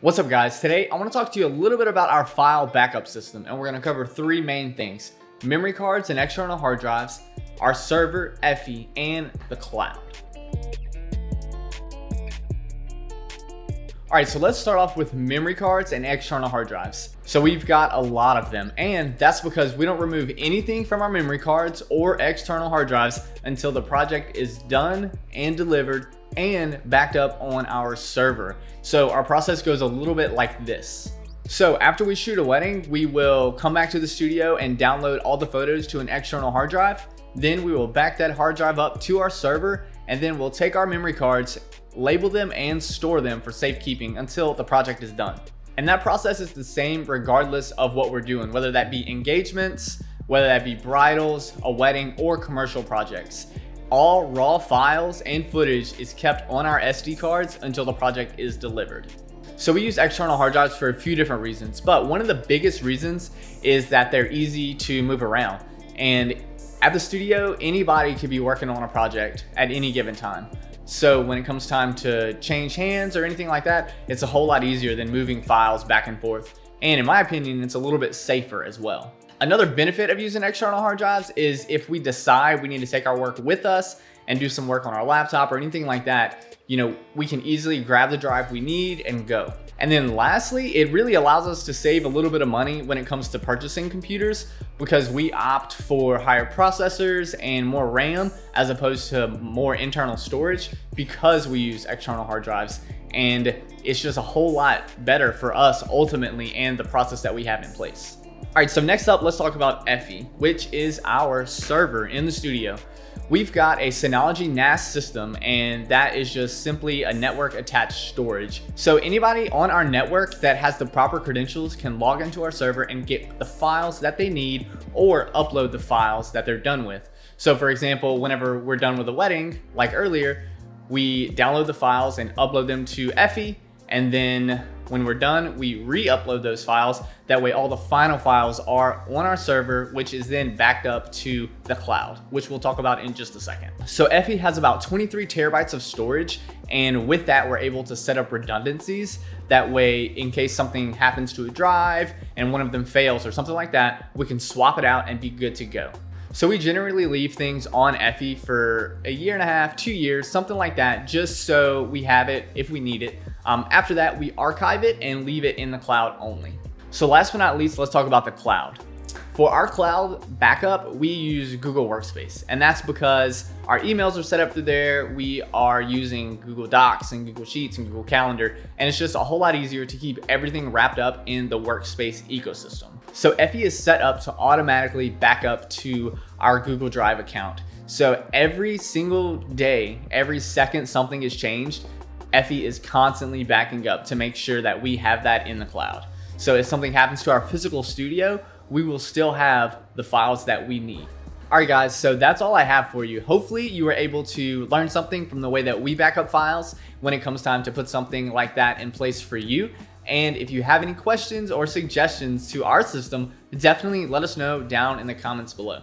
What's up guys? Today I want to talk to you a little bit about our file backup system, and we're going to cover three main things: memory cards and external hard drives, our server, Effie, and the cloud. Alright, so let's start off with memory cards and external hard drives. So we've got a lot of them, and that's because we don't remove anything from our memory cards or external hard drives until the project is done and delivered and backed up on our server. So our process goes a little bit like this. So after we shoot a wedding, we will come back to the studio and download all the photos to an external hard drive. Then we will back that hard drive up to our server, and then we'll take our memory cards, label them, and store them for safekeeping until the project is done. And that process is the same regardless of what we're doing, whether that be engagements, whether that be bridals, a wedding, or commercial projects. All raw files and footage is kept on our SD cards until the project is delivered. So we use external hard drives for a few different reasons, but one of the biggest reasons is that they're easy to move around. And at the studio, anybody could be working on a project at any given time. So when it comes time to change hands or anything like that, it's a whole lot easier than moving files back and forth. And in my opinion, it's a little bit safer as well. Another benefit of using external hard drives is if we decide we need to take our work with us and do some work on our laptop or anything like that, we can easily grab the drive we need and go. And then lastly, it really allows us to save a little bit of money when it comes to purchasing computers, because we opt for higher processors and more RAM as opposed to more internal storage because we use external hard drives. And it's just a whole lot better for us ultimately and the process that we have in place. All right, so next up, let's talk about Effie, which is our server in the studio. We've got a Synology NAS system, and that is just simply a network attached storage. So anybody on our network that has the proper credentials can log into our server and get the files that they need or upload the files that they're done with. So for example, whenever we're done with a wedding, like earlier, we download the files and upload them to Effie, and then when we're done, we re-upload those files. That way all the final files are on our server, which is then backed up to the cloud, which we'll talk about in just a second. So Effie has about 23 terabytes of storage, and with that, we're able to set up redundancies. That way, in case something happens to a drive and one of them fails or something like that, we can swap it out and be good to go. So we generally leave things on Effie for a year and a half, 2 years, something like that, just so we have it if we need it. After that, we archive it and leave it in the cloud only. So last but not least, let's talk about the cloud. For our cloud backup, we use Google Workspace, and that's because our emails are set up through there. We are using Google Docs and Google Sheets and Google Calendar, and it's just a whole lot easier to keep everything wrapped up in the Workspace ecosystem. So Effie is set up to automatically back up to our Google Drive account. So every single day, every second something is changed, Effie is constantly backing up to make sure that we have that in the cloud. So if something happens to our physical studio, we will still have the files that we need. All right guys, so that's all I have for you. Hopefully you were able to learn something from the way that we back up files when it comes time to put something like that in place for you. And if you have any questions or suggestions to our system, definitely let us know down in the comments below.